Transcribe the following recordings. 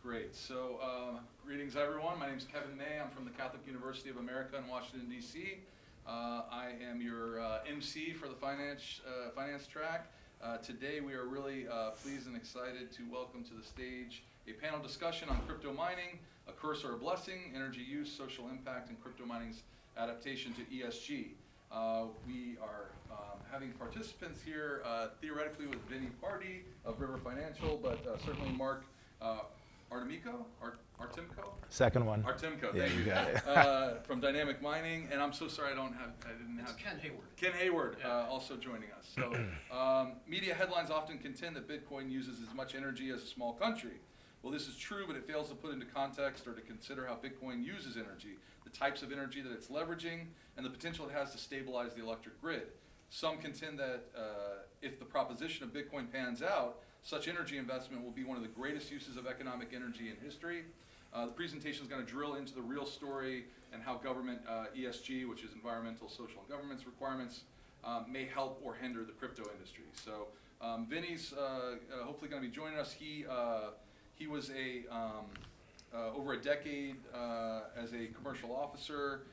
Great. So, greetings everyone. My name is Kevin May. I'm from the Catholic University of America in Washington, D.C. I am your MC for the finance track. Today we are really pleased and excited to welcome to the stage a panel discussion on crypto mining, a curse or a blessing, energy use, social impact, and crypto mining's adaptation to ESG. We are having participants here theoretically with Vinny Pardee of River Financial, but certainly Mark Artemko? Second one. Artemko, Yeah, thank you. got it. From Dynamic Mining, and I'm so sorry I didn't have Ken Hayward. Ken Hayward Yeah. also joining us. So, media headlines often contend that Bitcoin uses as much energy as a small country. Well, this is true, but it fails to put into context or to consider how Bitcoin uses energy, the types of energy that it's leveraging, and the potential it has to stabilize the electric grid. Some contend that if the proposition of Bitcoin pans out, such energy investment will be one of the greatest uses of economic energy in history. The presentation is going to drill into the real story and how government ESG, which is environmental, social, and governance requirements, may help or hinder the crypto industry. So Vinny's hopefully going to be joining us. He was over a decade as a commercial officer.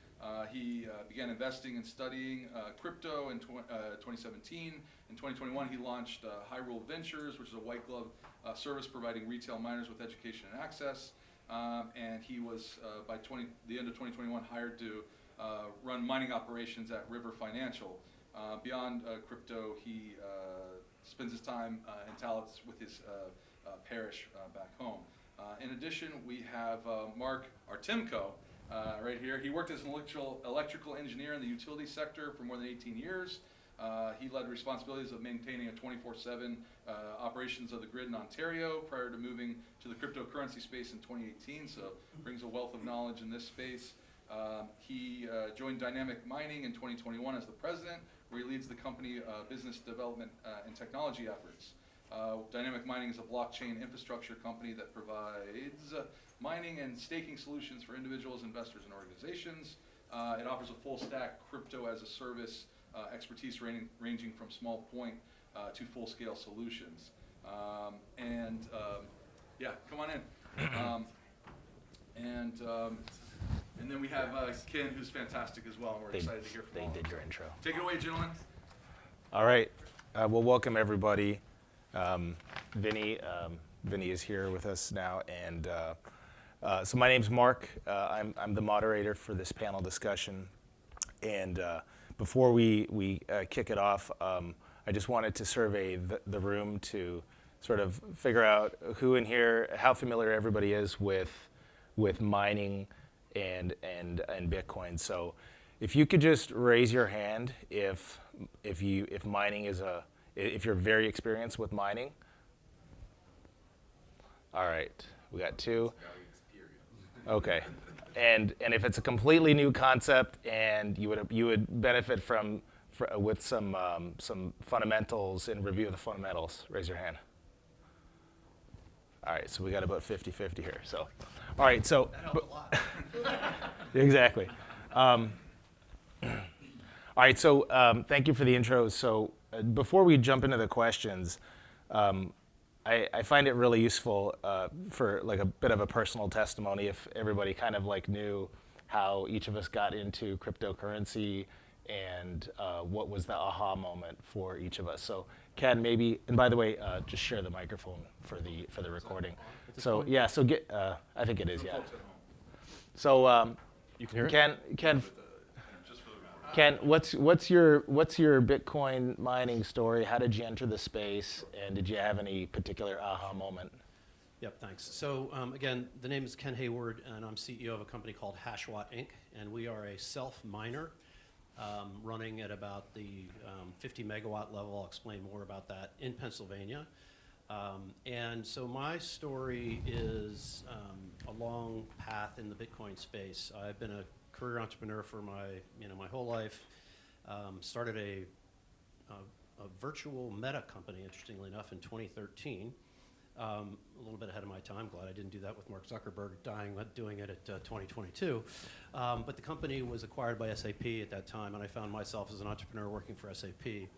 He began investing and studying crypto in 2017. In 2021, he launched Hyrule Ventures, which is a white glove service providing retail miners with education and access. And he was, by the end of 2021, hired to run mining operations at River Financial. Beyond crypto, he spends his time and talents with his parish back home. In addition, we have Mark Artemko. Right here. He worked as an electrical engineer in the utility sector for more than 18 years. He led responsibilities of maintaining a 24/7 operations of the grid in Ontario prior to moving to the cryptocurrency space in 2018, so brings a wealth of knowledge in this space. He joined Dynamic Mining in 2021 as the president, where he leads the company business development and technology efforts. Dynamic Mining is a blockchain infrastructure company that provides mining and staking solutions for individuals, investors, and organizations. It offers a full stack crypto as a service expertise ranging from small point to full scale solutions. Yeah, come on in. And then we have Ken, who's fantastic as well, and we're excited to hear from him. They did your intro. Take it away, gentlemen. All right. Well, welcome everybody. Vinny is here with us now, and so my name's Mark. I'm the moderator for this panel discussion, and before we kick it off, I just wanted to survey the room to sort of figure out who in here, how familiar everybody is with mining and Bitcoin. So if you could just raise your hand if mining is if you're very experienced with mining. All right, we got two. Okay, and if it's a completely new concept and you would benefit with some fundamentals and review of the fundamentals, raise your hand. All right, so we got about 50-50 here. So, all right, so That helped a lot. exactly. All right, so thank you for the intro. So before we jump into the questions, I find it really useful for like a bit of a personal testimony if everybody kind of like knew how each of us got into cryptocurrency and what was the aha moment for each of us. So Ken, maybe, and by the way, just share the microphone for the recording. So yeah, so I think it is, yeah. So You can hear it? Ken, what's your Bitcoin mining story? How did you enter the space, and did you have any particular aha moment? Yep, thanks. So again, the name is Ken Hayward, and I'm CEO of a company called Hashwatt Inc., and we are a self-miner running at about the 50 megawatt level. I'll explain more about that in Pennsylvania. And so my story is a long path in the Bitcoin space. I've been a career entrepreneur for my whole life. Started a virtual meta company, interestingly enough, in 2013. A little bit ahead of my time. Glad I didn't do that with Mark Zuckerberg doing it at 2022. But the company was acquired by SAP at that time, and I found myself as an entrepreneur working for SAP.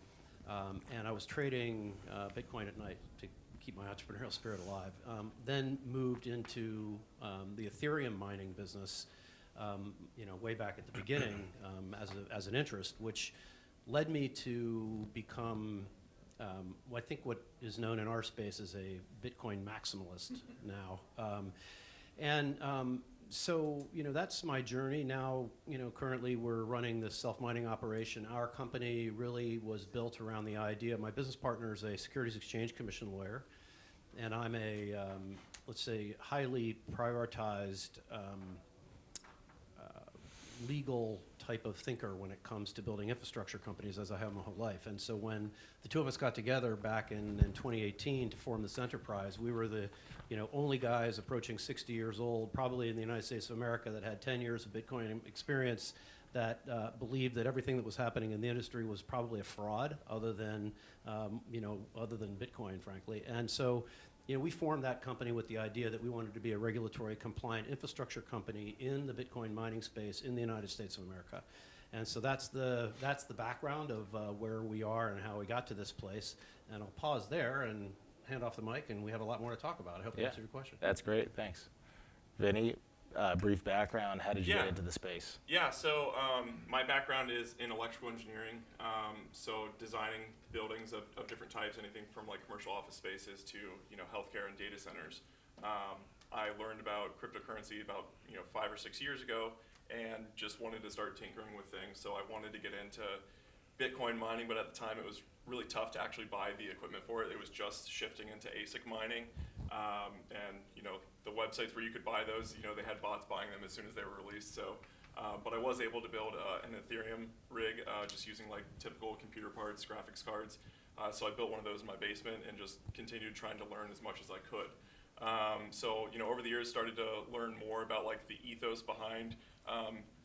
And I was trading Bitcoin at night to keep my entrepreneurial spirit alive. Then moved into the Ethereum mining business, way back at the beginning as an interest, which led me to become, I think what is known in our space as a Bitcoin maximalist now. So, that's my journey. Now, currently we're running this self-mining operation. Our company really was built around the idea. My business partner is a Securities Exchange Commission lawyer, and I'm a, let's say, highly prioritized legal type of thinker when it comes to building infrastructure companies, as I have my whole life. And so when the two of us got together back in 2018 to form this enterprise, we were the only guys approaching 60 years old, probably in the United States of America, that had 10 years of Bitcoin experience, that believed that everything that was happening in the industry was probably a fraud, other than Bitcoin, frankly. And so we formed that company with the idea that we wanted to be a regulatory compliant infrastructure company in the Bitcoin mining space in the United States of America. And so that's the background of where we are and how we got to this place. And I'll pause there and hand off the mic, and we have a lot more to talk about. I hope that answered your question. That's great, thanks. Vinny, brief background, how did you get into the space? Yeah, so my background is in electrical engineering, so designing buildings of different types, anything from like commercial office spaces to healthcare and data centers. I learned about cryptocurrency about 5 or 6 years ago, and just wanted to start tinkering with things. So I wanted to get into Bitcoin mining, but at the time it was really tough to actually buy the equipment for it. It was just shifting into ASIC mining, and the websites where you could buy those, they had bots buying them as soon as they were released. So, but I was able to build an Ethereum rig just using like typical computer parts, graphics cards. So I built one of those in my basement and just continued trying to learn as much as I could. So over the years started to learn more about like the ethos behind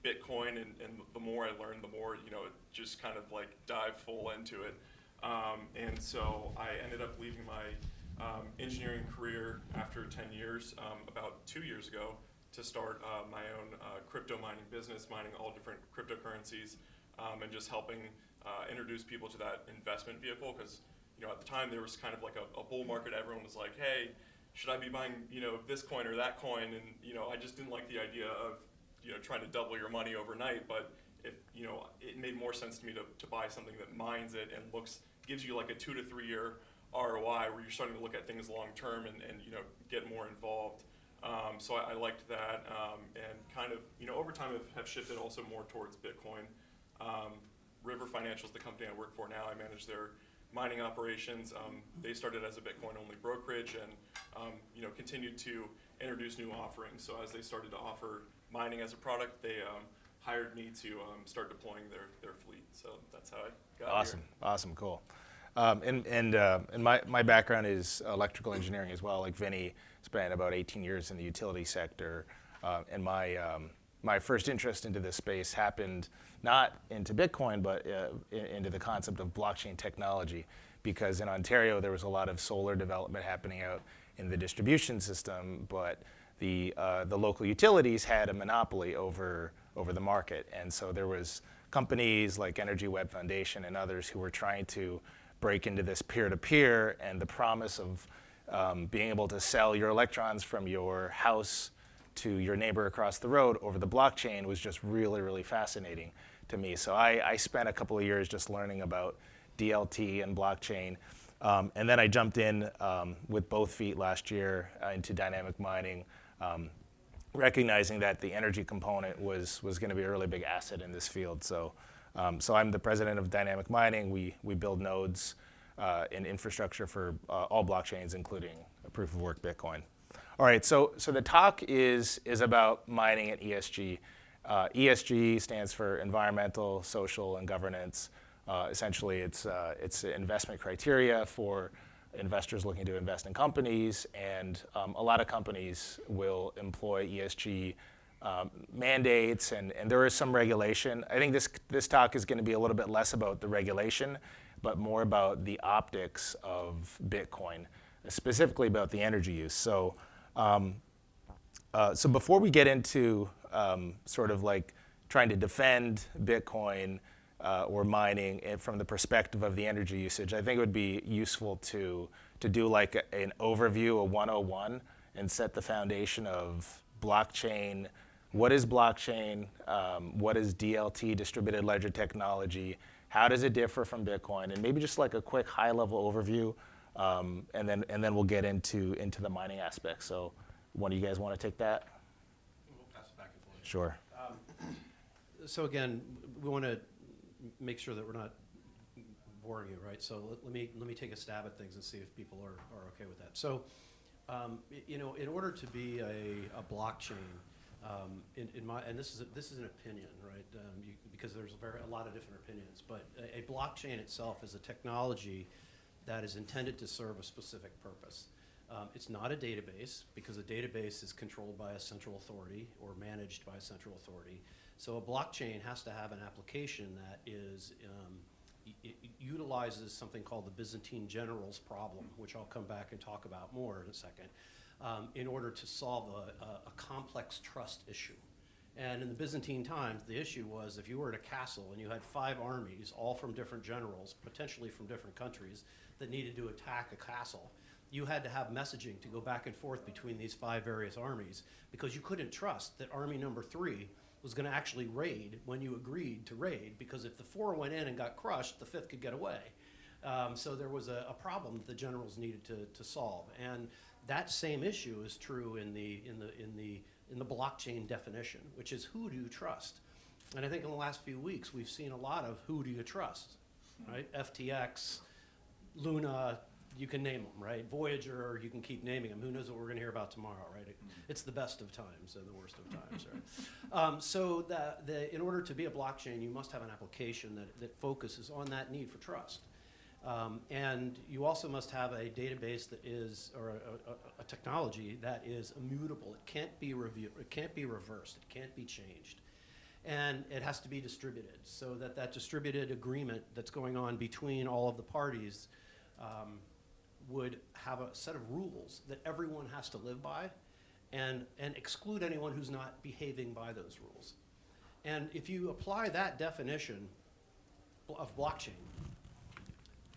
Bitcoin, and the more I learned, the more just kind of like dive full into it. And so I ended up leaving my engineering career after 10 years, about 2 years ago, to start my own crypto mining business, mining all different cryptocurrencies, and just helping introduce people to that investment vehicle. Because at the time there was kind of like a bull market. Everyone was like, hey, should I be buying this coin or that coin? And I just didn't like the idea of trying to double your money overnight. But if it made more sense to me to buy something that mines it and gives you like a 2 to 3 year ROI, where you're starting to look at things long term and get more involved. So I liked that, and kind of over time have shifted also more towards Bitcoin. River Financial is the company I work for now. I manage their mining operations. They started as a Bitcoin only brokerage, and continued to introduce new offerings. So as they started to offer mining as a product, they hired me to start deploying their fleet. So that's how I got here. Awesome, cool. And my background is electrical engineering as well. Like Vinny, spent about 18 years in the utility sector, and my first interest into this space happened not into Bitcoin, but into the concept of blockchain technology, because in Ontario there was a lot of solar development happening out in the distribution system, but the local utilities had a monopoly over the market, and so there was companies like Energy Web Foundation and others who were trying to break into this peer-to-peer, and the promise of being able to sell your electrons from your house to your neighbor across the road over the blockchain was just really, really fascinating to me. So I spent a couple of years just learning about DLT and blockchain, and then I jumped in with both feet last year into dynamic mining, recognizing that the energy component was going to be a really big asset in this field. So I'm the president of Dynamic Mining. We build nodes in infrastructure for all blockchains, including proof of work Bitcoin. All right, so the talk is about mining and ESG. ESG stands for environmental, social, and governance. Essentially, it's investment criteria for investors looking to invest in companies, and a lot of companies will employ ESG mandates, and there is some regulation. I think this talk is going to be a little bit less about the regulation, but more about the optics of Bitcoin, specifically about the energy use. So before we get into sort of like trying to defend Bitcoin or mining and from the perspective of the energy usage, I think it would be useful to do like an overview, a 101, and set the foundation of blockchain. What is blockchain? What is DLT, distributed ledger technology? How does it differ from Bitcoin? And maybe just like a quick high-level overview, and then we'll get into the mining aspect. So, one of you guys want to take that? We'll pass it back and forth. Sure. So again, we want to make sure that we're not boring you, right? So let me take a stab at things and see if people are okay with that. So, in order to be a blockchain, in my, and this is an opinion, right? Because there's a lot of different opinions, but a blockchain itself is a technology that is intended to serve a specific purpose. It's not a database, because a database is controlled by a central authority or managed by a central authority. So a blockchain has to have an application that is it utilizes something called the Byzantine generals problem, which I'll come back and talk about more in a second, in order to solve a complex trust issue. And in the Byzantine times, the issue was if you were at a castle and you had 5 armies, all from different generals, potentially from different countries, that needed to attack a castle, you had to have messaging to go back and forth between these 5 various armies, because you couldn't trust that army number 3 was going to actually raid when you agreed to raid, because if the 4 went in and got crushed, the 5th could get away. So there was a problem that the generals needed to solve, and that same issue is true in the blockchain definition, which is who do you trust? And I think in the last few weeks we've seen a lot of who do you trust, right? FTX, Luna, you can name them, right? Voyager, you can keep naming them. Who knows what we're going to hear about tomorrow, right? It's the best of times and the worst of times, right? So in order to be a blockchain, you must have an application that focuses on that need for trust. And you also must have a database that is, or a technology that is immutable. It can't be reviewed, it can't be reversed, it can't be changed. And it has to be distributed, so that distributed agreement that's going on between all of the parties would have a set of rules that everyone has to live by, and exclude anyone who's not behaving by those rules. And if you apply that definition of blockchain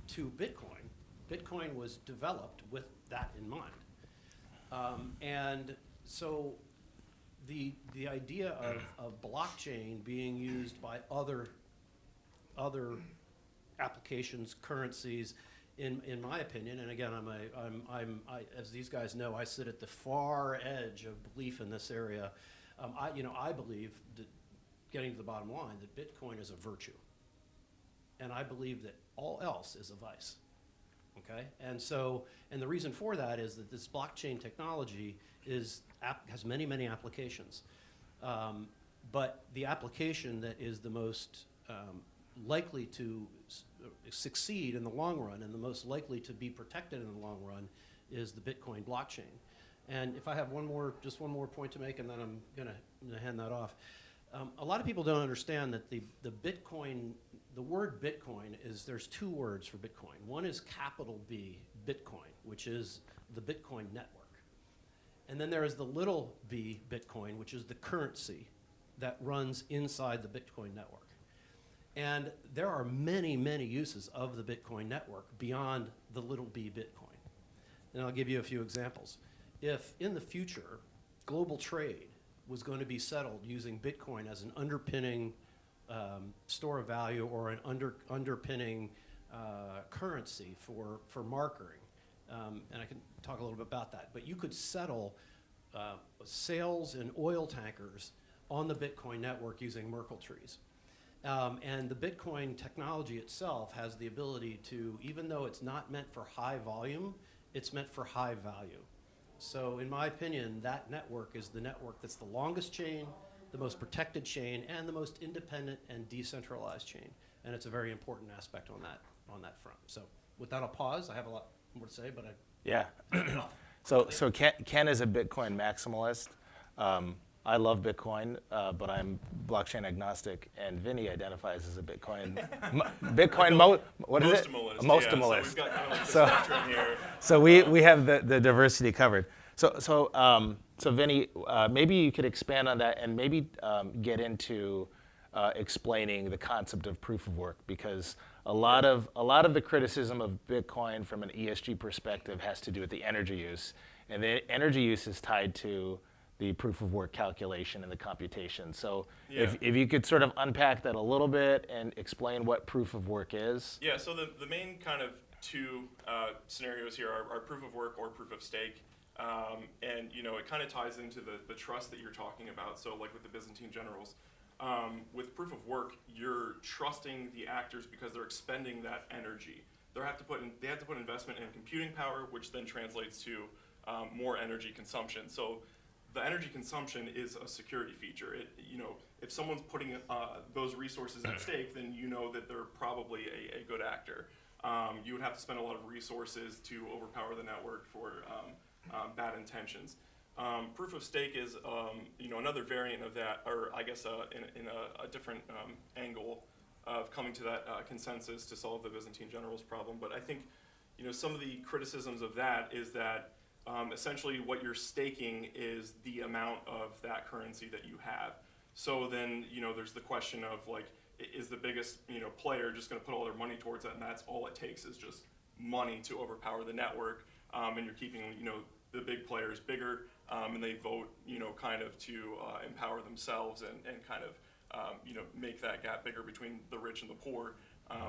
to Bitcoin, Bitcoin was developed with that in mind. And so the idea of blockchain being used by other applications, currencies, in my opinion, and again, as these guys know, I sit at the far edge of belief in this area. I believe that, getting to the bottom line, that Bitcoin is a virtue, and I believe that all else is a vice. Okay, and the reason for that is that this blockchain technology has many applications, but the application that is the most likely to succeed in the long run and the most likely to be protected in the long run is the Bitcoin blockchain. And if I have just one more point to make, and then I'm gonna hand that off. A lot of people don't understand that the word Bitcoin there's 2 words for Bitcoin. One is capital B, Bitcoin, which is the Bitcoin network. And then there is the little b, Bitcoin, which is the currency that runs inside the Bitcoin network. And there are many uses of the Bitcoin network beyond the little b Bitcoin. And I'll give you a few examples. If in the future global trade was going to be settled using Bitcoin as an underpinning store of value or an underpinning currency for markering, and I can talk a little bit about that, but you could settle sales in oil tankers on the Bitcoin network using Merkle trees. And the Bitcoin technology itself has the ability to, even though it's not meant for high volume, it's meant for high value. So in my opinion, that network is the network that's the longest chain, the most protected chain, and the most independent and decentralized chain. And it's a very important aspect on that front. So with that, I'll pause. I have a lot more to say, but Yeah. So Ken is a Bitcoin maximalist. I love Bitcoin, but I'm blockchain agnostic, and Vinny identifies as a Bitcoin what is it? Mostimalist. So we've got kind of like the spectrum here. So we have the diversity covered. So Vinny, maybe you could expand on that and maybe get into explaining the concept of proof of work, because a lot of the criticism of Bitcoin from an ESG perspective has to do with the energy use, and the energy use is tied to the proof of work calculation and the computation. So Yeah. if you could sort of unpack that a little bit and explain what proof of work is. Yeah, so the main kind of two scenarios here are proof of work or proof of stake. And, you know, it kind of ties into the trust that you're talking about. So like with the Byzantine generals, with proof of work, you're trusting the actors because they're expending that energy. They have to put investment in computing power, which then translates to more energy consumption. So the energy consumption is a security feature. You know, if someone's putting those resources at stake, then you know that they're probably a good actor. You would have to spend a lot of resources to overpower the network for bad intentions. Proof of stake is, you know, another variant of that, or I guess in a different angle of coming to that consensus to solve the Byzantine generals problem. But I think, you know, some of the criticisms of that is that essentially what you're staking is the amount of that currency that you have. So then, you know, there's the question of like, is the biggest, you know, player just going to put all their money towards that, and that's all it takes is just money to overpower the network, and you're keeping, you know, the big players bigger, and they vote, you know, kind of to empower themselves and kind of, you know, make that gap bigger between the rich and the poor,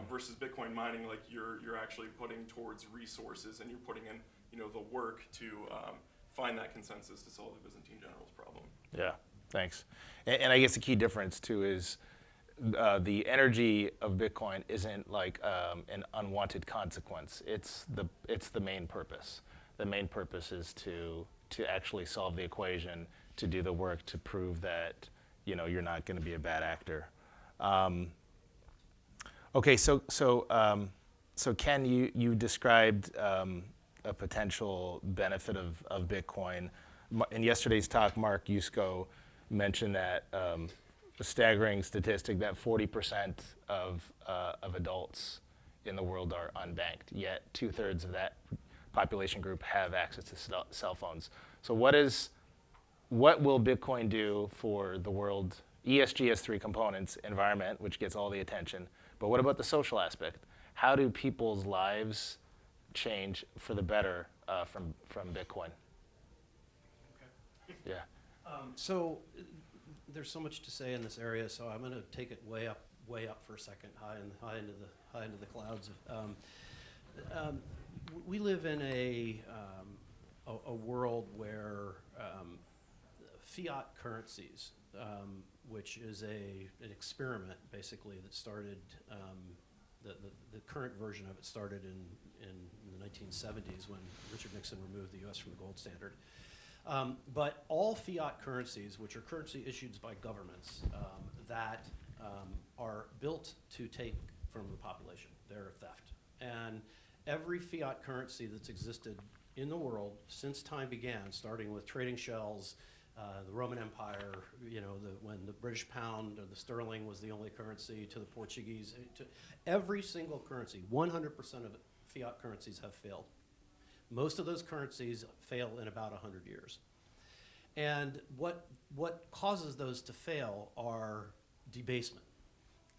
versus Bitcoin mining, like you're actually putting towards resources and you're putting in, you know, the work to find that consensus to solve the Byzantine generals problem. Yeah, thanks. And I guess the key difference too is the energy of Bitcoin isn't like an unwanted consequence. It's the main purpose. The main purpose is to actually solve the equation, to do the work to prove that, you know, you're not going to be a bad actor. Okay, so Ken, you described a potential benefit of Bitcoin. In yesterday's talk, Mark Yusko mentioned that a staggering statistic that 40% of adults in the world are unbanked, yet 2/3 of that population group have access to cell phones. So what will Bitcoin do for the world? ESG has 3 components: environment, which gets all the attention, but what about the social aspect? How do people's lives change for the better from Bitcoin? Okay. Yeah. So there's so much to say in this area, so I'm going to take it way up for a second, high into the clouds. We live in a world where fiat currencies, which is an experiment basically that started. The current version of it started in the 1970s when Richard Nixon removed the U.S. from the gold standard. But all fiat currencies, which are currency issued by governments, that are built to take from the population, they're theft. And every fiat currency that's existed in the world since time began, starting with trading shells, the Roman Empire, you know, when the British pound or the sterling was the only currency, to the Portuguese, to every single currency, 100% of fiat currencies have failed. Most of those currencies fail in about 100 years. And what causes those to fail are debasement.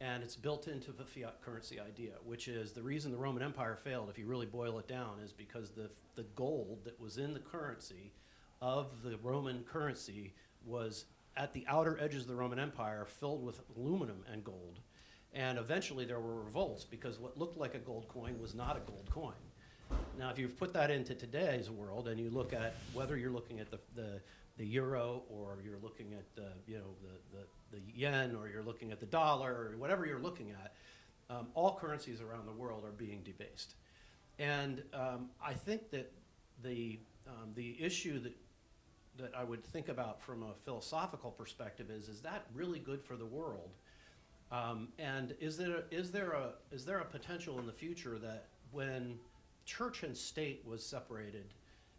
And it's built into the fiat currency idea, which is the reason the Roman Empire failed, if you really boil it down, is because the gold that was in the currency of the Roman currency was at the outer edges of the Roman Empire filled with aluminum and gold. And eventually there were revolts because what looked like a gold coin was not a gold coin. Now, if you put that into today's world and you look at whether you're looking at the euro or you're looking at the yen or you're looking at the dollar or whatever you're looking at, all currencies around the world are being debased. And I think that the issue that I would think about from a philosophical perspective is that really good for the world? And is there a potential in the future that when church and state was separated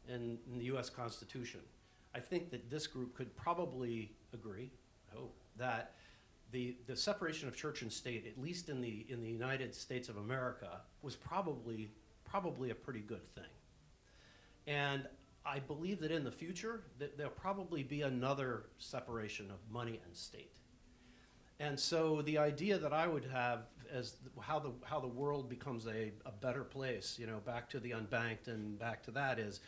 in the U.S. Constitution, I think that this group could probably agree, I hope, that the separation of church and state, at least in the United States of America, was probably a pretty good thing. And I believe that in the future that there'll probably be another separation of money and state. And so the idea that I would have as how the world becomes a better place, you know, back to the unbanked and back to that is,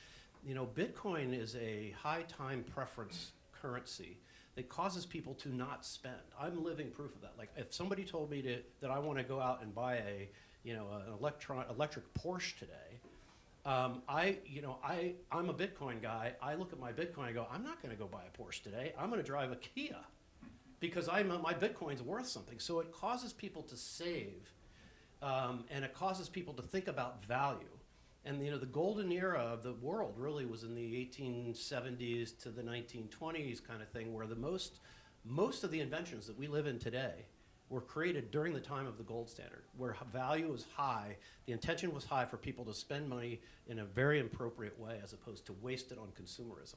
you know, Bitcoin is a high time preference currency that causes people to not spend. I'm living proof of that. Like if somebody told me that I want to go out and buy a, you know, an electric Porsche today, I'm a Bitcoin guy. I look at my Bitcoin and go, I'm not going to go buy a Porsche today. I'm going to drive a Kia because my Bitcoin's worth something. So it causes people to save, and it causes people to think about value. And you know, the golden era of the world really was in the 1870s to the 1920s kind of thing, where the most of the inventions that we live in today were created during the time of the gold standard, where value was high, the intention was high for people to spend money in a very appropriate way as opposed to waste it on consumerism.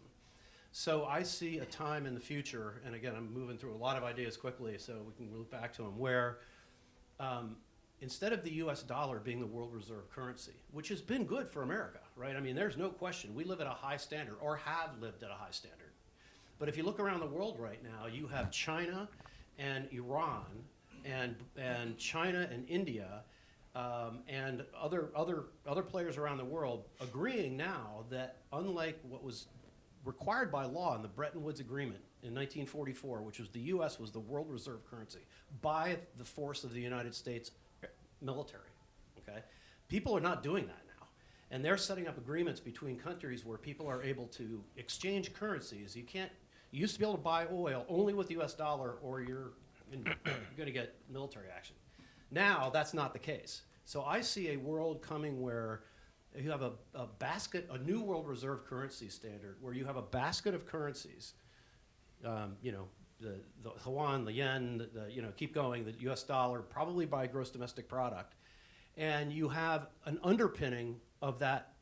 So I see a time in the future, and again, I'm moving through a lot of ideas quickly so we can loop back to them, where instead of the US dollar being the world reserve currency, which has been good for America, right? I mean, there's no question. We live at a high standard, or have lived at a high standard. But if you look around the world right now, you have China and Iran and China and India and other players around the world agreeing now that unlike what was required by law in the Bretton Woods Agreement in 1944, which was the U.S. was the world reserve currency by the force of the United States military, okay? People are not doing that now. And they're setting up agreements between countries where people are able to exchange currencies. You used to be able to buy oil only with the U.S. dollar or you're going to get military action. Now, that's not the case. So I see a world coming where you have a basket, a new world reserve currency standard, where you have a basket of currencies, you know, the yuan, the yen, you know, keep going, the US dollar, probably by gross domestic product. And you have an underpinning of that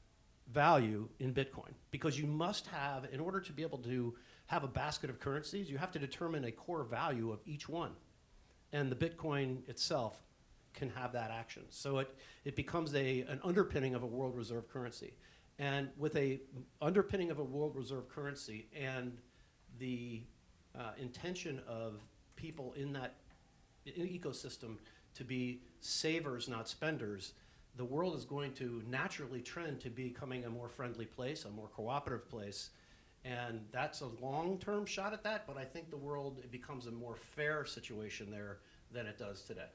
value in Bitcoin, because you must have, in order to be able to have a basket of currencies, you have to determine a core value of each one. And the Bitcoin itself can have that action. So it becomes an underpinning of a world reserve currency. And with a underpinning of a world reserve currency and the intention of people in that ecosystem to be savers, not spenders, the world is going to naturally trend to becoming a more friendly place, a more cooperative place. And that's a long-term shot at that, but I think the world, it becomes a more fair situation there than it does today.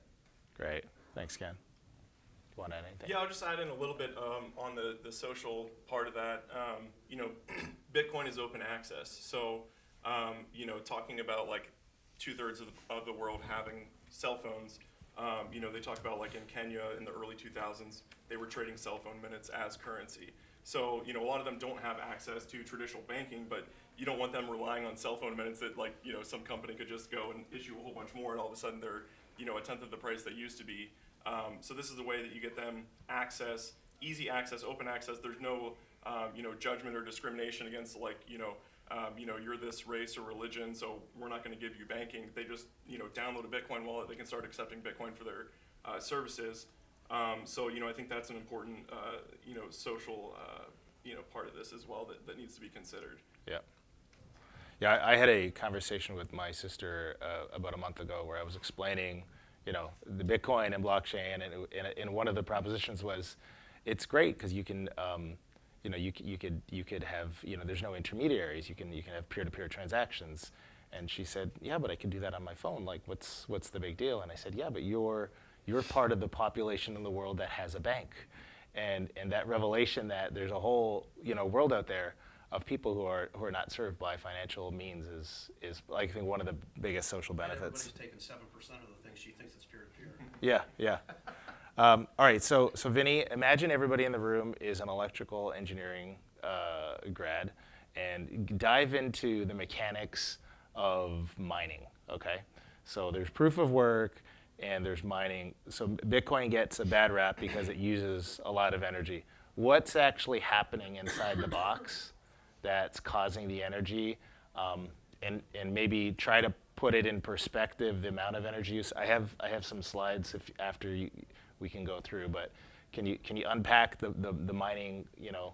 Great. Thanks, Ken. You want to add anything? Yeah, I'll just add in a little bit on the social part of that. You know, Bitcoin is open access. So, you know, talking about like 2/3 of the world having cell phones, you know, they talk about like in Kenya in the early 2000s, they were trading cell phone minutes as currency. So, you know, a lot of them don't have access to traditional banking, but you don't want them relying on cell phone minutes that, like, you know, some company could just go and issue a whole bunch more and all of a sudden they're, you know, 1/10 of the price they used to be. So this is a way that you get them access, easy access, open access. There's no, you know, judgment or discrimination against, like, you know, you're this race or religion, so we're not going to give you banking. They just, you know, download a Bitcoin wallet. They can start accepting Bitcoin for their services. So, you know, I think that's an important, you know, social, you know, part of this as well that needs to be considered. Yeah. Yeah, I had a conversation with my sister about a month ago where I was explaining, you know, the Bitcoin and blockchain, and one of the propositions was, it's great because you can, you know, you could have, you know, there's no intermediaries. You can have peer-to-peer transactions. And she said, yeah, but I can do that on my phone. Like, what's the big deal? And I said, yeah, but you're part of the population in the world that has a bank, and that revelation that there's a whole, you know, world out there of people who are not served by financial means is I think one of the biggest social benefits. Everybody's taking 7% of the things she thinks it's peer-to-peer. Yeah. All right, so Vinny, imagine everybody in the room is an electrical engineering grad, and dive into the mechanics of mining, okay? So there's proof of work, and there's mining. So Bitcoin gets a bad rap because it uses a lot of energy. What's actually happening inside the box that's causing the energy? And maybe try to put it in perspective, the amount of energy use. I have some slides we can go through, but can you unpack the mining, you know,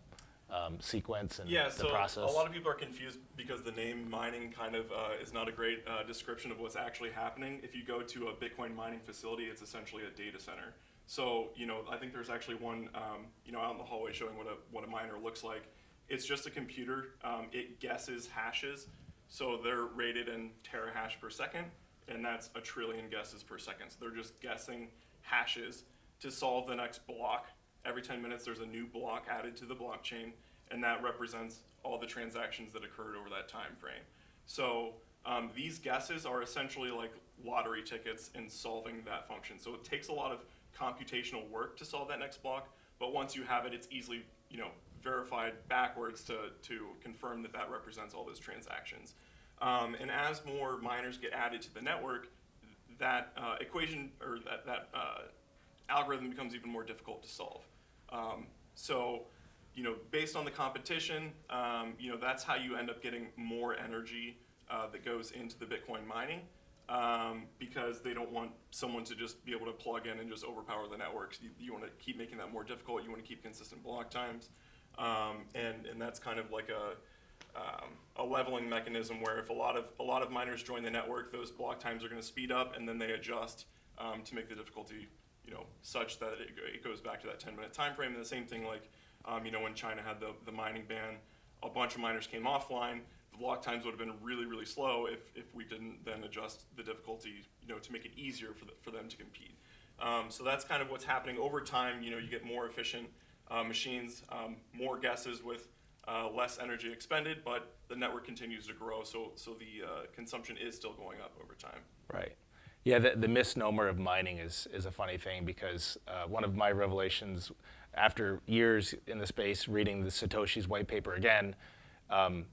sequence and Yeah, the so process? a lot of people are confused because the name mining kind of is not a great description of what's actually happening. If you go to a Bitcoin mining facility, it's essentially a data center. So, I think there's actually one, out in the hallway showing what a miner looks like. It's just a computer. It guesses hashes. So they're rated in terahash per second, and that's 1 trillion guesses per second. So they're just guessing hashes to solve the next block. Every 10 minutes, there's a new block added to the blockchain, and that represents all the transactions that occurred over that time frame. So these guesses are essentially like lottery tickets in solving that function. So it takes a lot of computational work to solve that next block, but once you have it, it's easily, verified backwards to confirm that that represents all those transactions. And as more miners get added to the network, that equation or that algorithm becomes even more difficult to solve. So, based on the competition, that's how you end up getting more energy that goes into the Bitcoin mining, because they don't want someone to just be able to plug in and just overpower the networks. You want to keep making that more difficult. You want to keep consistent block times. And that's kind of like a leveling mechanism where if a lot of miners join the network, those block times are going to speed up, and then they adjust to make the difficulty such that it goes back to that 10-minute time frame. And the same thing like when China had the mining ban, a bunch of miners came offline. The block times would have been really, really slow if we didn't then adjust the difficulty to make it easier for them to compete. So that's kind of what's happening over time. You get more efficient machines, more guesses with less energy expended, but the network continues to grow, so the consumption is still going up over time. Right. Yeah, the misnomer of mining is a funny thing because one of my revelations after years in the space reading the Satoshi's white paper again,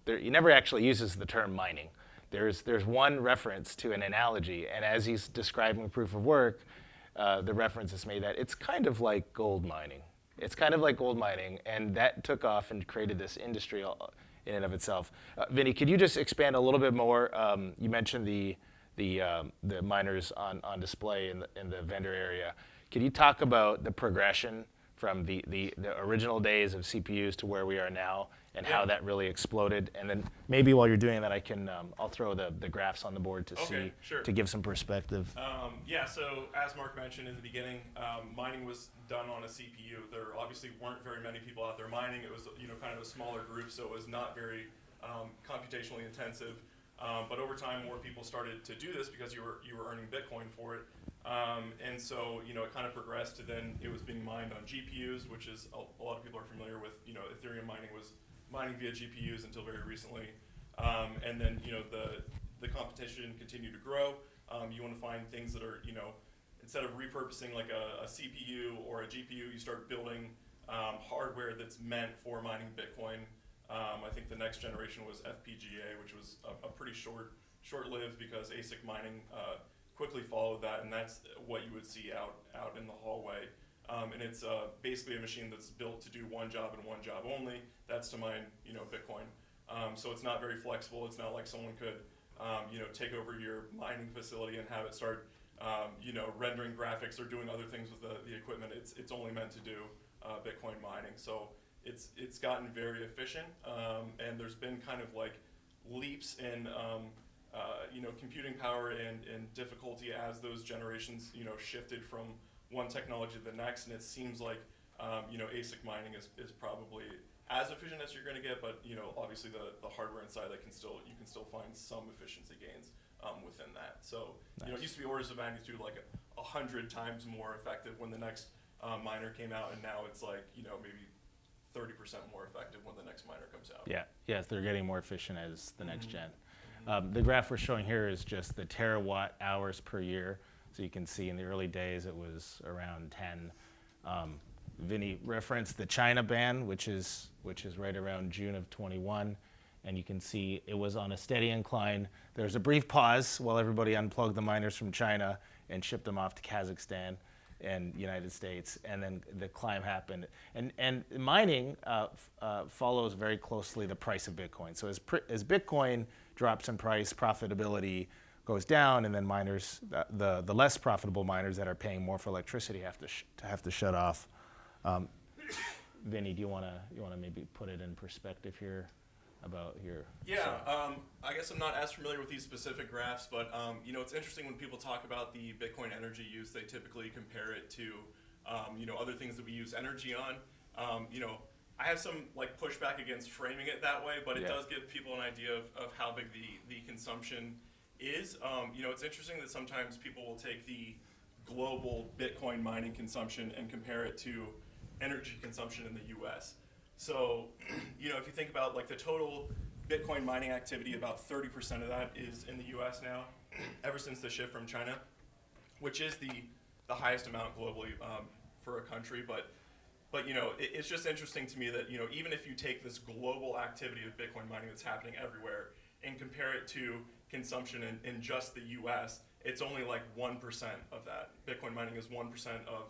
he never actually uses the term mining. There's one reference to an analogy, and as he's describing proof of work, the reference is made that it's kind of like gold mining. It's kind of like gold mining, and that took off and created this industry in and of itself. Vinny, could you just expand a little bit more? You mentioned the miners on display in the vendor area. Could you talk about the progression from the original days of CPUs to where we are now, and how that really exploded? And then maybe while you're doing that, I'll throw the graphs on the board to see, sure. to give some perspective. So as Mark mentioned in the beginning, mining was done on a CPU. There obviously weren't very many people out there mining. It was kind of a smaller group, so it was not very computationally intensive. But over time, more people started to do this because you were earning Bitcoin for it. And so, it kind of progressed to then it was being mined on GPUs, which is a lot of people are familiar with. Ethereum mining was mining via GPUs until very recently. And then, the competition continued to grow. You want to find things that are, instead of repurposing like a CPU or a GPU, you start building hardware that's meant for mining Bitcoin. I think the next generation was FPGA, which was a pretty short-lived because ASIC mining quickly followed that, and that's what you would see out in the hallway. And it's basically a machine that's built to do one job and one job only. That's to mine, Bitcoin. So it's not very flexible. It's not like someone could, take over your mining facility and have it start, rendering graphics or doing other things with the equipment. It's only meant to do Bitcoin mining. So it's gotten very efficient, and there's been kind of like leaps in computing power and difficulty as those generations shifted from one technology to the next. And it seems like ASIC mining is probably as efficient as you're going to get, but obviously the hardware inside that you can still find some efficiency gains within that. So Nice. It used to be orders of magnitude like 100 times more effective when the next miner came out, and now it's like maybe 30% more effective when the next miner comes out. Yeah, yes, they're getting more efficient as the next gen. The graph we're showing here is just the terawatt hours per year. So you can see in the early days it was around 10. Vinny referenced the China ban, which is right around June of 21. And you can see it was on a steady incline. There was a brief pause while everybody unplugged the miners from China and shipped them off to Kazakhstan and United States, and then the climb happened. And mining follows very closely the price of Bitcoin. So as Bitcoin drops in price, profitability goes down, and then miners, the less profitable miners that are paying more for electricity have to shut off. Vinny, do you wanna maybe put it in perspective here about here? Yeah, I guess I'm not as familiar with these specific graphs, but you know, it's interesting when people talk about the Bitcoin energy use, they typically compare it to you know, other things that we use energy on. You know, I have some like pushback against framing it that way, but it Yeah. does give people an idea of how big the consumption is. You know, it's interesting that sometimes people will take the global Bitcoin mining consumption and compare it to energy consumption in the US. So, you know, if you think about like the total Bitcoin mining activity, about 30% of that is in the US now, ever since the shift from China, which is the highest amount globally for a country. But you know, it's just interesting to me that, you know, even if you take this global activity of Bitcoin mining that's happening everywhere and compare it to consumption in just the US, it's only like 1% of that. Bitcoin mining is 1% of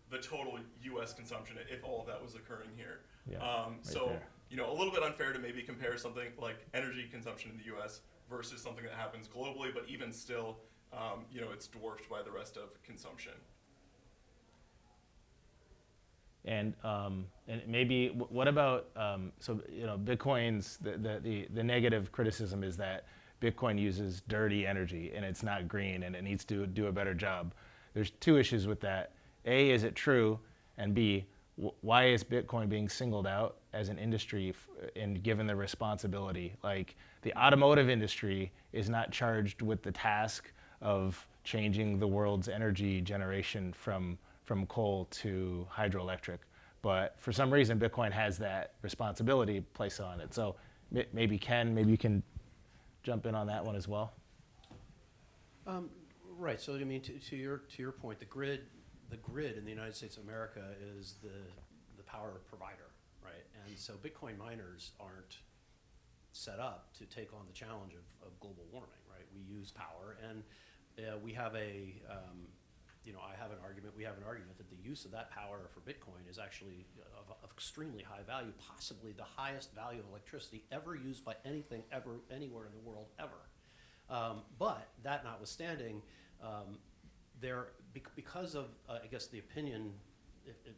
the total US consumption if all of that was occurring here. Yeah, So, there. you know, a little bit unfair to maybe compare something like energy consumption in the US versus something that happens globally, but even still, you know, it's dwarfed by the rest of consumption. And maybe what about so you know, Bitcoin's the negative criticism is that Bitcoin uses dirty energy and it's not green and it needs to do a better job. There's two issues with that. A, is it true? And B, why is Bitcoin being singled out as an industry and given the responsibility? Like the automotive industry is not charged with the task of changing the world's energy generation from coal to hydroelectric. But for some reason, Bitcoin has that responsibility placed on it. So maybe you can jump in on that one as well. Right. So I mean, to your point, the grid in the United States of America is the power provider, right? And so Bitcoin miners aren't set up to take on the challenge of global warming, right? We use power, and we have a you know, I have an argument. We have an argument that the use of that power for Bitcoin is actually of extremely high value, possibly the highest value of electricity ever used by anything ever anywhere in the world ever. But that notwithstanding, because of I guess the opinion,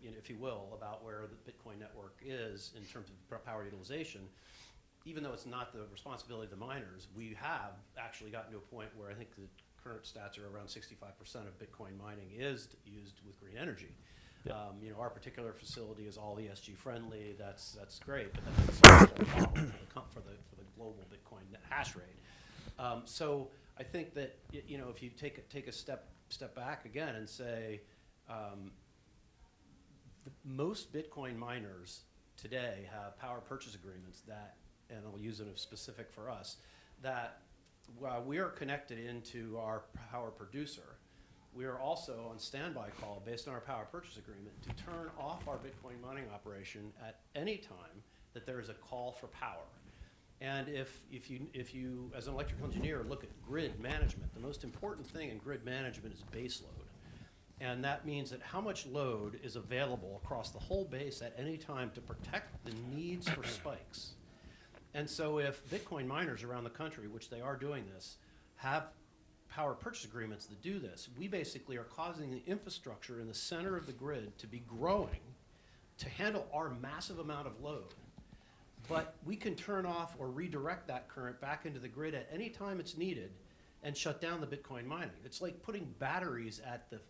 if you will, about where the Bitcoin network is in terms of power utilization, even though it's not the responsibility of the miners, we have actually gotten to a point where I think the current stats are around 65% of Bitcoin mining is used with green energy. Yep. You know, our particular facility is all ESG friendly. That's great, but that doesn't solve the problem for the global Bitcoin hash rate. So I think that you know, if you take a step back again and say most Bitcoin miners today have power purchase agreements that, and I'll use it as specific for us, that while we are connected into our power producer, we are also on standby call based on our power purchase agreement to turn off our Bitcoin mining operation at any time that there is a call for power. And if you as an electrical engineer look at grid management, the most important thing in grid management is base load. And that means that how much load is available across the whole base at any time to protect the needs for spikes. And so if Bitcoin miners around the country, which they are doing this, have power purchase agreements that do this, we basically are causing the infrastructure in the center of the grid to be growing to handle our massive amount of load. But we can turn off or redirect that current back into the grid at any time it's needed and shut down the Bitcoin mining. It's like putting batteries at the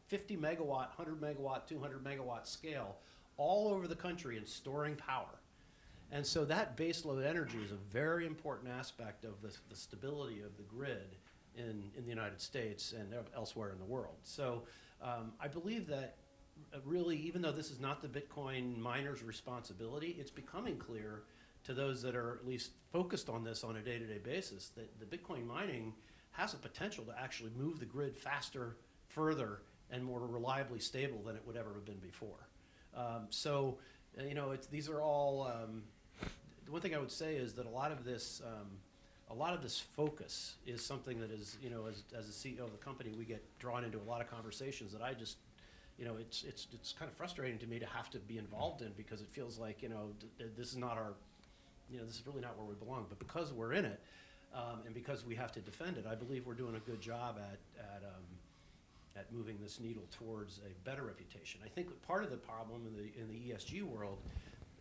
50 megawatt, 100 megawatt, 200 megawatt scale all over the country and storing power. And so that baseload energy is a very important aspect of the stability of the grid in the United States and elsewhere in the world. So I believe that really, even though this is not the Bitcoin miners' responsibility, it's becoming clear to those that are at least focused on this on a day-to-day basis that the Bitcoin mining has a potential to actually move the grid faster, further, and more reliably stable than it would ever have been before. So, you know, these are all. The one thing I would say is that a lot of this focus is something that is, you know, as a CEO of the company, we get drawn into a lot of conversations that I just, you know, it's kind of frustrating to me to have to be involved in because it feels like, you know, this is not our, you know, this is really not where we belong. But because we're in it, and because we have to defend it, I believe we're doing a good job at moving this needle towards a better reputation. I think that part of the problem in the ESG world,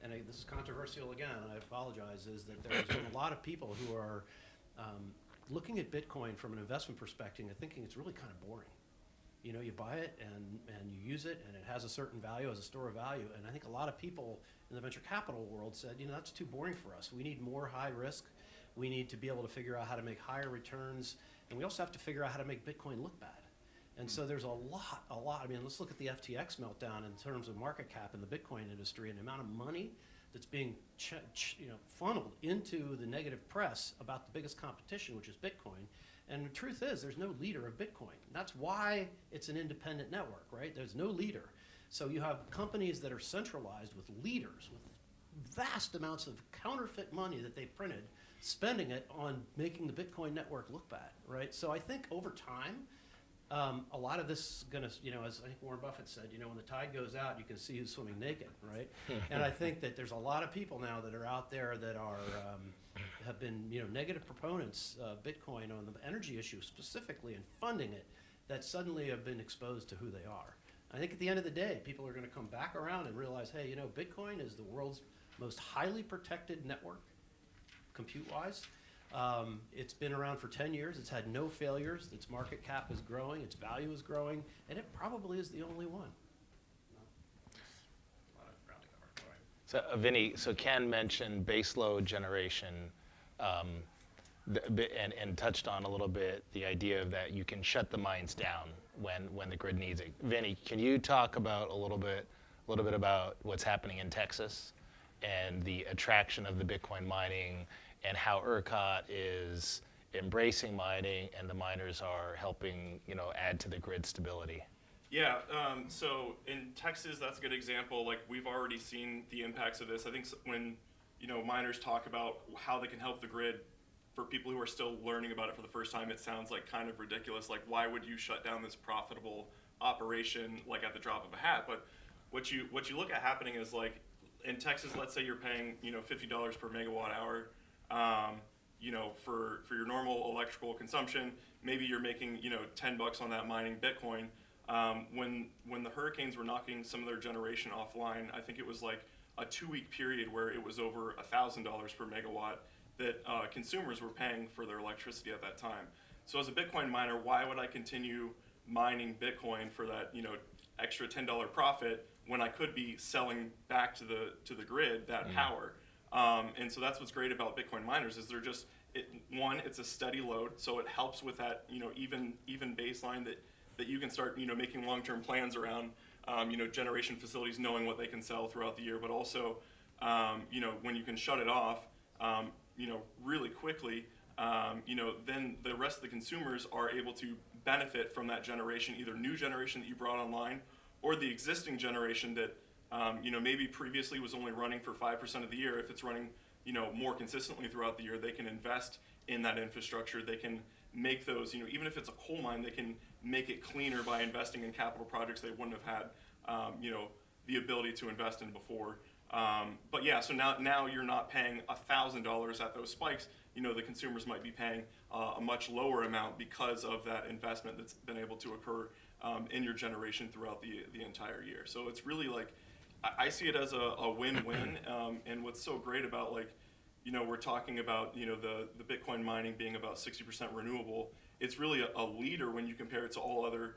and this is controversial again, I apologize, is that there's been a lot of people who are looking at Bitcoin from an investment perspective and thinking it's really kind of boring. You know, you buy it and you use it, and it has a certain value as a store of value. And I think a lot of people in the venture capital world said, you know, that's too boring for us. We need more high risk. We need to be able to figure out how to make higher returns. And we also have to figure out how to make Bitcoin look bad. And so there's a lot. I mean, let's look at the FTX meltdown in terms of market cap in the Bitcoin industry and the amount of money that's being funneled into the negative press about the biggest competition, which is Bitcoin. And the truth is, there's no leader of Bitcoin. That's why it's an independent network, right? There's no leader. So you have companies that are centralized with leaders, with vast amounts of counterfeit money that they printed, spending it on making the Bitcoin network look bad, right? So I think over time, a lot of this is going to, as I think Warren Buffett said, when the tide goes out, you can see who's swimming naked, right? And I think that there's a lot of people now that are out there that are have been, negative proponents of Bitcoin on the energy issue specifically and funding it, that suddenly have been exposed to who they are. I think at the end of the day, people are going to come back around and realize, hey, Bitcoin is the world's most highly protected network, compute-wise. It's been around for 10 years. It's had no failures. Its market cap is growing. Its value is growing. And it probably is the only one. So, Vinny, Ken mentioned baseload generation and touched on a little bit the idea of that you can shut the mines down when the grid needs it. Vinny, can you talk about a little bit about what's happening in Texas and the attraction of the Bitcoin mining and how ERCOT is embracing mining and the miners are helping, add to the grid stability? Yeah, so in Texas, that's a good example. Like, we've already seen the impacts of this. I think when, miners talk about how they can help the grid, for people who are still learning about it for the first time, it sounds like kind of ridiculous. Like, why would you shut down this profitable operation, like, at the drop of a hat? But what you look at happening is, like, in Texas, let's say you're paying, $50 per megawatt hour, for your normal electrical consumption. Maybe you're making, $10 on that mining Bitcoin. When the hurricanes were knocking some of their generation offline, I think it was like a 2-week period where it was over $1,000 per megawatt that consumers were paying for their electricity at that time. So as a Bitcoin miner, why would I continue mining Bitcoin for that, extra $10 profit when I could be selling back to the grid that power? And so that's what's great about Bitcoin miners is they're just, it's a steady load, so it helps with that, even baseline that you can start, making long-term plans around, generation facilities knowing what they can sell throughout the year, but also, when you can shut it off, really quickly, then the rest of the consumers are able to benefit from that generation, either new generation that you brought online or the existing generation that, maybe previously was only running for 5% of the year. If it's running, more consistently throughout the year, they can invest in that infrastructure. They can make those, even if it's a coal mine, they can make it cleaner by investing in capital projects they wouldn't have had, the ability to invest in before. But yeah, so now you're not paying $1,000 at those spikes. The consumers might be paying a much lower amount because of that investment that's been able to occur in your generation throughout the entire year. So it's really like, I see it as a win-win. And what's so great about, like, we're talking about, the Bitcoin mining being about 60% renewable. It's really a leader when you compare it to all other,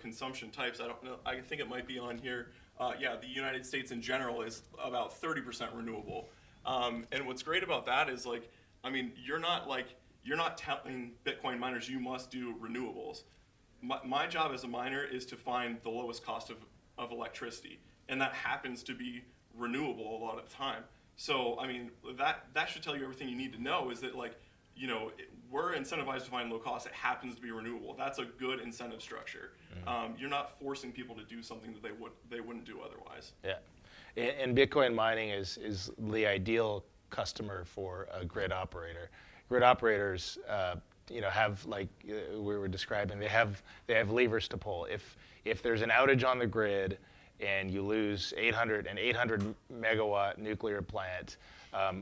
consumption types. I don't know, I think it might be on here. Yeah, the United States in general is about 30% renewable. And what's great about that is, like, I mean, you're not telling Bitcoin miners you must do renewables. My job as a miner is to find the lowest cost of electricity, and that happens to be renewable a lot of the time. So, I mean, that should tell you everything you need to know is that, like, we're incentivized to find low cost. It happens to be renewable. That's a good incentive structure. You're not forcing people to do something that they wouldn't do otherwise. Yeah, and Bitcoin mining is the ideal customer for a grid operator. Grid operators, have, like we were describing, they have levers to pull. If there's an outage on the grid and you lose an 800 megawatt nuclear plant,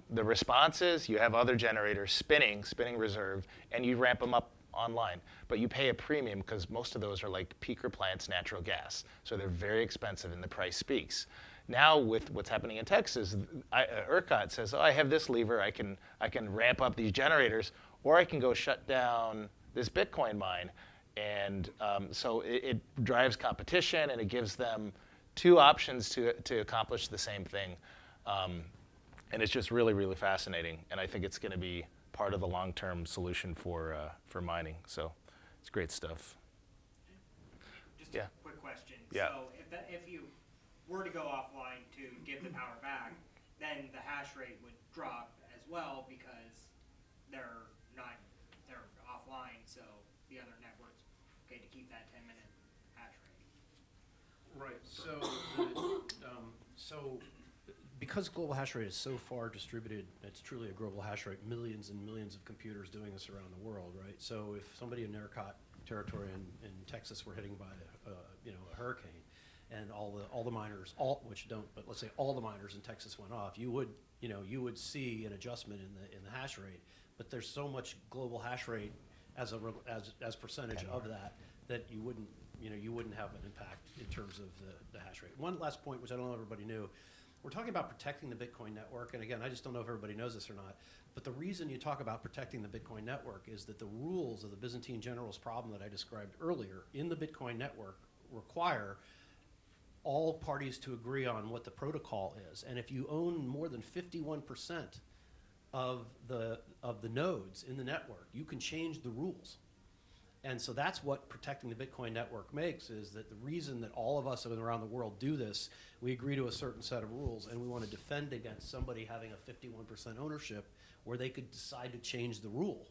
the response is you have other generators spinning reserve, and you ramp them up online, but you pay a premium because most of those are like peaker plants, natural gas. So they're very expensive and the price speaks. Now with what's happening in Texas, ERCOT says, oh, I have this lever, I can ramp up these generators, or I can go shut down this Bitcoin mine. And so it drives competition, and it gives them two options to accomplish the same thing. And it's just really, really fascinating. And I think it's going to be part of the long-term solution for mining. So it's great stuff. Just Yeah. a quick question. Yeah. So if you were to go offline to get the power back, then the hash rate would drop as well because they're offline. So the other network's okay to keep that 10-minute hash rate. Right. So because global hash rate is so far distributed, it's truly a global hash rate. Millions and millions of computers doing this around the world, right? So if somebody in ERCOT territory in Texas were hitting by a hurricane, and all the miners, which don't, but let's say all the miners in Texas went off, you would see an adjustment in the hash rate. But there's so much global hash rate as percentage of that you wouldn't have an impact in terms of the hash rate. One last point, which I don't know if everybody knew. We're talking about protecting the Bitcoin network, and again, I just don't know if everybody knows this or not, but the reason you talk about protecting the Bitcoin network is that the rules of the Byzantine generals problem that I described earlier in the Bitcoin network require all parties to agree on what the protocol is. And if you own more than 51% of the nodes in the network, you can change the rules. And so that's what protecting the Bitcoin network makes, is that the reason that all of us around the world do this, we agree to a certain set of rules, and we want to defend against somebody having a 51% ownership where they could decide to change the rule.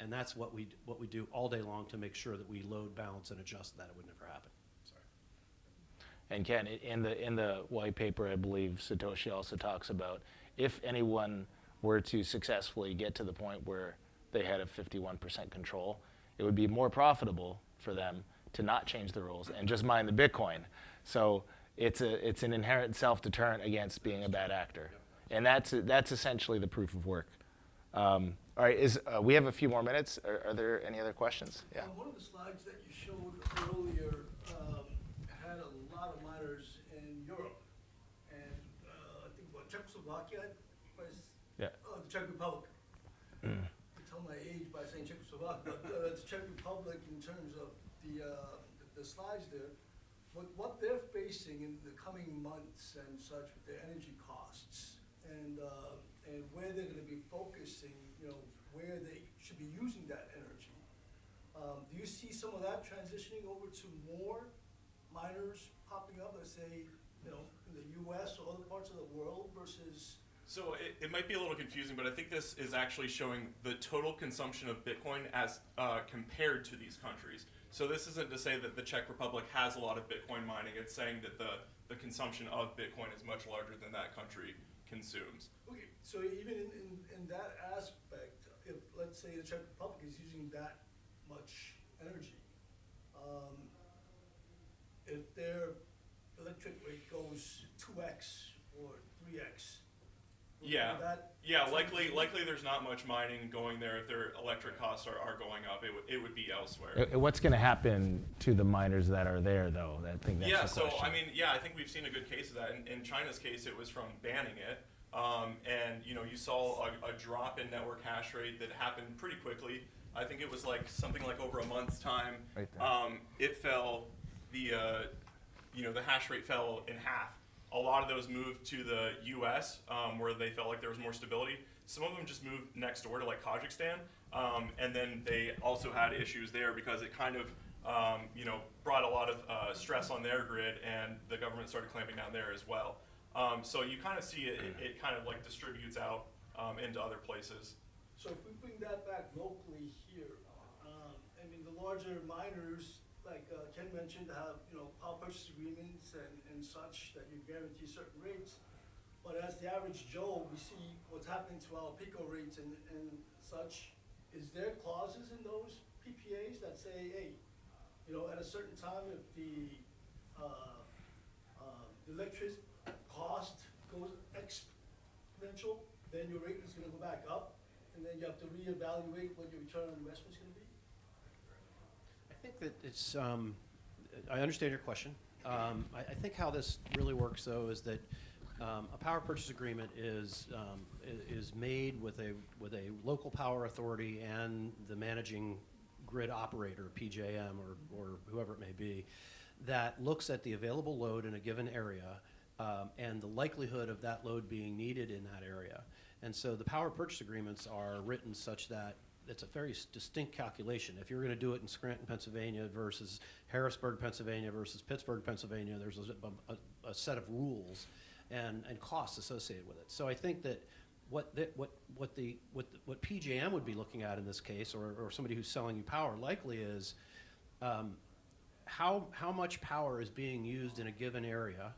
And that's what we do all day long to make sure that we load, balance, and adjust that it would never happen. Sorry. And Ken, in the white paper, I believe Satoshi also talks about if anyone were to successfully get to the point where they had a 51% control, it would be more profitable for them to not change the rules and just mine the Bitcoin. So it's an inherent self-deterrent against being a bad actor. And that's essentially the proof of work. All right, we have a few more minutes. Are there any other questions? Yeah. One of the slides that you showed earlier had a lot of miners in Europe, and I think Czechoslovakia was Yeah. the Czech Republic. I tell my age by saying Czechoslovakia, but the Czech Republic in terms of the slides there, what they're facing in the coming months and such with their energy costs, and where they're going to be focusing, where they should be using that energy. Do you see some of that transitioning over to more miners popping up, let's say, in the U.S. or other parts of the world versus? So it might be a little confusing, but I think this is actually showing the total consumption of Bitcoin as compared to these countries. So this isn't to say that the Czech Republic has a lot of Bitcoin mining. It's saying that the consumption of Bitcoin is much larger than that country consumes. Okay, so even in that aspect, if let's say the Czech Republic is using that much energy, if their electric rate goes 2x or 3x, likely there's not much mining going there if their electric costs are going up. It would be elsewhere. What's going to happen to the miners that are there, though? I think that's the question. I think we've seen a good case of that. In China's case, it was from banning it. And you saw a drop in network hash rate that happened pretty quickly. I think it was something like over a month's time. Right there. It fell, the hash rate fell in half. A lot of those moved to the U.S. Where they felt like there was more stability. Some of them just moved next door to Kazakhstan, and then they also had issues there because it kind of brought a lot of stress on their grid, and the government started clamping down there as well. So you kind of see it kind of distributes out into other places. So if we bring that back locally here, the larger miners, like Ken mentioned, have power purchase agreements and such that you guarantee certain rates. But as the average Joe, we see what's happening to our PICO rates and such. Is there clauses in those PPAs that say, hey, at a certain time, if the electricity cost goes exponential, then your rate is going to go back up, and then you have to reevaluate what your return on investment is going to be? think that it's, I understand your question. I think how this really works, though, is that a power purchase agreement is made with a local power authority and the managing grid operator, PJM or whoever it may be, that looks at the available load in a given area and the likelihood of that load being needed in that area. And so the power purchase agreements are written such that it's a very distinct calculation. If you're going to do it in Scranton, Pennsylvania versus Harrisburg, Pennsylvania versus Pittsburgh, Pennsylvania, there's a set of rules and costs associated with it. So I think that what PJM would be looking at in this case, or somebody who's selling you power, likely is how much power is being used in a given area,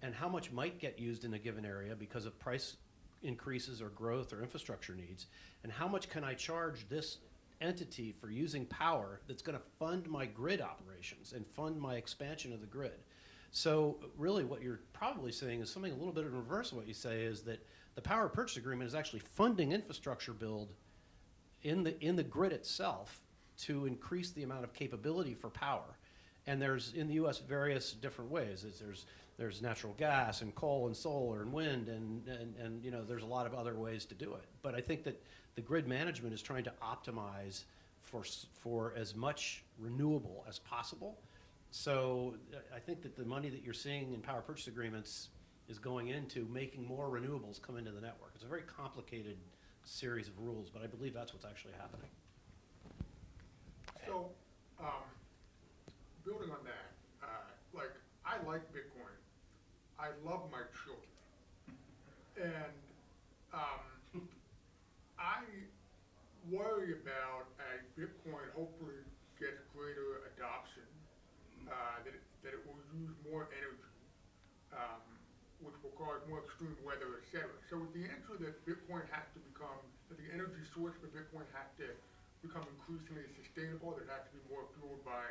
and how much might get used in a given area because of price increases or growth or infrastructure needs, and how much can I charge this entity for using power that's going to fund my grid operations and fund my expansion of the grid. So really what you're probably saying is something a little bit in reverse of what you say, is that the power purchase agreement is actually funding infrastructure build in the grid itself to increase the amount of capability for power. And there's, in the U.S., various different ways. There's natural gas and coal and solar and wind and you know, there's a lot of other ways to do it. But I think that the grid management is trying to optimize for as much renewable as possible. So I think that the money that you're seeing in power purchase agreements is going into making more renewables come into the network. It's a very complicated series of rules, but I believe that's what's actually happening. So, building on that, like, I like Bitcoin. I love my children. And I worry about as Bitcoin hopefully gets greater adoption, that it will use more energy, which will cause more extreme weather, et cetera. So is the answer that Bitcoin has to become, that the energy source for Bitcoin has to become increasingly sustainable, that it has to be more fueled by,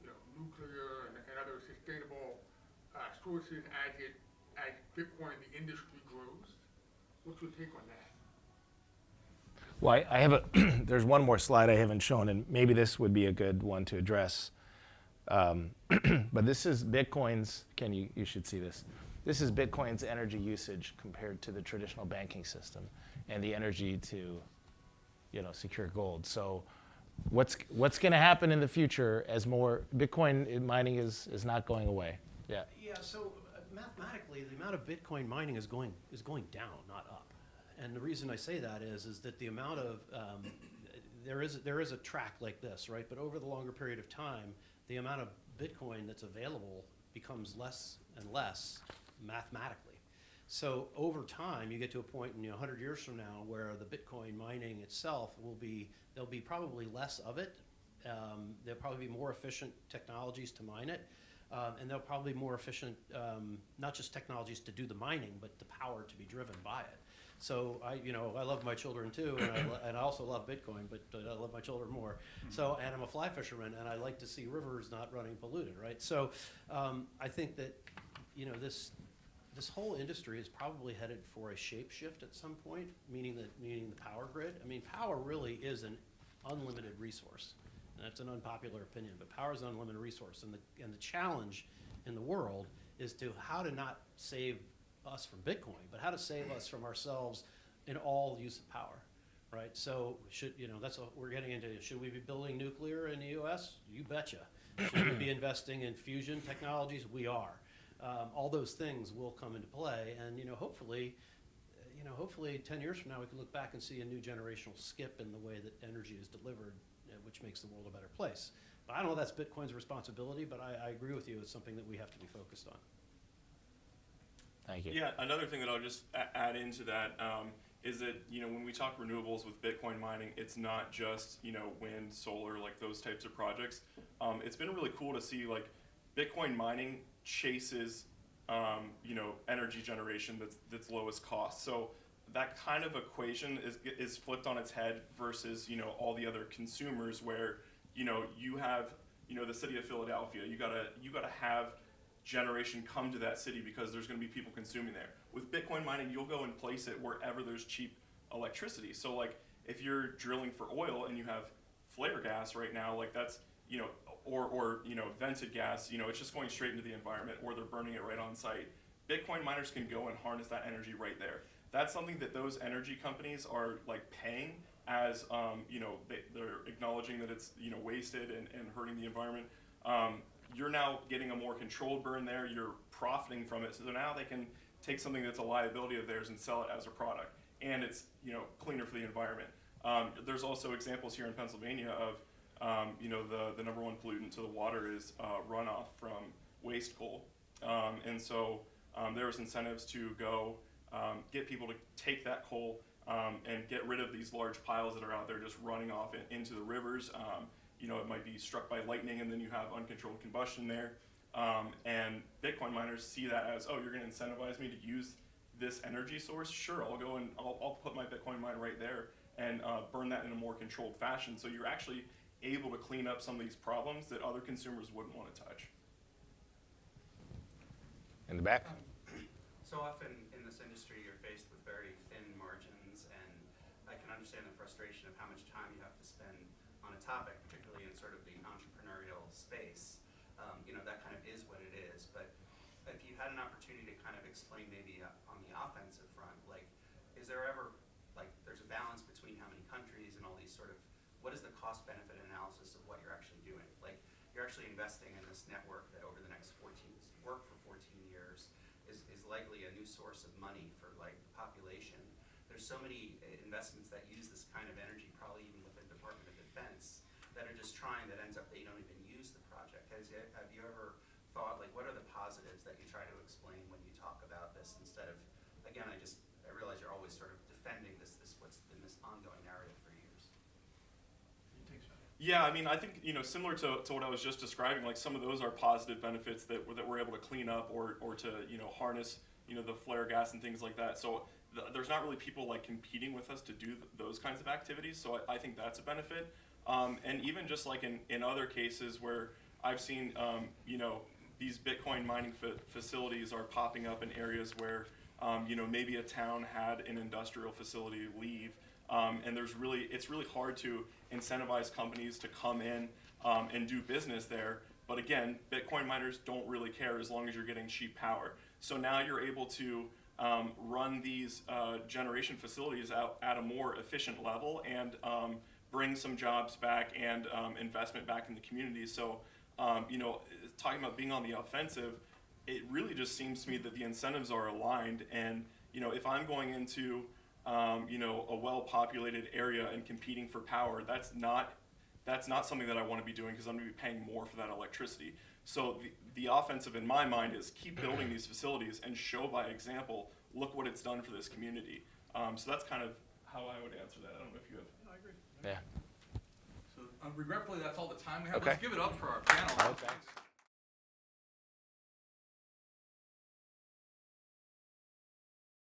you know, nuclear and other sustainable sources as Bitcoin, the industry grows? What's your take on that? Well, I have there's one more slide I haven't shown, and maybe this would be a good one to address. But this is Bitcoin's, you should see this. This is Bitcoin's energy usage compared to the traditional banking system and the energy to, you know, secure gold. So what's going to happen in the future as more Bitcoin mining is not going away? Yeah. Yeah, so mathematically, the amount of Bitcoin mining is going down, not up. And the reason I say that is that the amount of, there is a track like this, right? But over the longer period of time, the amount of Bitcoin that's available becomes less and less mathematically. So over time, you get to a point in 100 years from now where the Bitcoin mining itself there'll be probably less of it. There'll probably be more efficient technologies to mine it. And there'll probably be more efficient, not just technologies to do the mining, but the power to be driven by it. So I love my children too, and I also love Bitcoin, but I love my children more. So, and I'm a fly fisherman, and I like to see rivers not running polluted, right? So, I think that this whole industry is probably headed for a shape shift at some point, meaning the power grid. I mean, power really is an unlimited resource. And that's an unpopular opinion, but power is an unlimited resource. And the challenge in the world is how to not save us from Bitcoin, but how to save us from ourselves in all use of power, right? So that's what we're getting into. Should we be building nuclear in the U.S.? You betcha. Should we be investing in fusion technologies? We are. All those things will come into play, and hopefully 10 years from now we can look back and see a new generational skip in the way that energy is delivered, which makes the world a better place. But I don't know if that's Bitcoin's responsibility, but I agree with you. It's something that we have to be focused on. Thank you. Yeah, another thing that I'll just add into that is that, when we talk renewables with Bitcoin mining, it's not just, wind, solar, like those types of projects. It's been really cool to see, like, Bitcoin mining chases, energy generation that's lowest cost. So that kind of equation is flipped on its head versus, all the other consumers where, you have, the city of Philadelphia, you gotta have generation come to that city because there's going to be people consuming there. With Bitcoin mining, you'll go and place it wherever there's cheap electricity. So like if you're drilling for oil and you have flare gas right now, like that's, or vented gas, it's just going straight into the environment, or they're burning it right on site. Bitcoin miners can go and harness that energy right there. That's something that those energy companies are like paying as, they're acknowledging that it's, wasted and hurting the environment. You're now getting a more controlled burn there, you're profiting from it, so now they can take something that's a liability of theirs and sell it as a product. And it's, cleaner for the environment. There's also examples here in Pennsylvania of, the number one pollutant to the water is runoff from waste coal. And so there's incentives to go get people to take that coal and get rid of these large piles that are out there just running off into the rivers. It might be struck by lightning and then you have uncontrolled combustion there. And Bitcoin miners see that as, oh, you're going to incentivize me to use this energy source? Sure, I'll go and I'll put my Bitcoin mine right there and burn that in a more controlled fashion. So you're actually able to clean up some of these problems that other consumers wouldn't want to touch. In the back? So often in this industry, you're faced with very thin margins, and I can understand the frustration of how much time you have to spend on a topic, particularly in sort of the entrepreneurial space. That kind of is what it is. But if you had an opportunity to kind of explain maybe on the offensive front, like, is there ever, like, there's a balance between how many countries and all these sort of, what is the cost-benefit analysis of what you're actually doing? Like, you're actually investing in this network that over the next 14 years is likely a new source of money for, like, the population. There's so many investments that use this kind of energy, probably even within the Department of Defense, that are just trying, that ends up they don't even use the project. Have you ever thought, like, what are the positives that you try to explain when you talk about this, instead of, again, I realize you're always sort of defending this what's been this ongoing narrative for years. Yeah, I mean, I think, similar to what I was just describing, like some of those are positive benefits that we're able to clean up or to, harness, the flare gas and things like that. So there's not really people like competing with us to do those kinds of activities. So I think that's a benefit. And even just like in other cases where I've seen, these Bitcoin mining facilities are popping up in areas where, maybe a town had an industrial facility leave. And it's really hard to incentivize companies to come in and do business there. But again, Bitcoin miners don't really care as long as you're getting cheap power. So now you're able to run these generation facilities out at a more efficient level and bring some jobs back and investment back in the community. So, talking about being on the offensive, it really just seems to me that the incentives are aligned. And, if I'm going into a well-populated area and competing for power, that's not something that I want to be doing, because I'm going to be paying more for that electricity. So the offensive in my mind is keep building these facilities and show by example, look what it's done for this community. So that's kind of how I would answer that. I don't know if you have. I agree. Yeah. So regretfully, that's all the time we have. Okay. Let's give it up for our panel. Okay.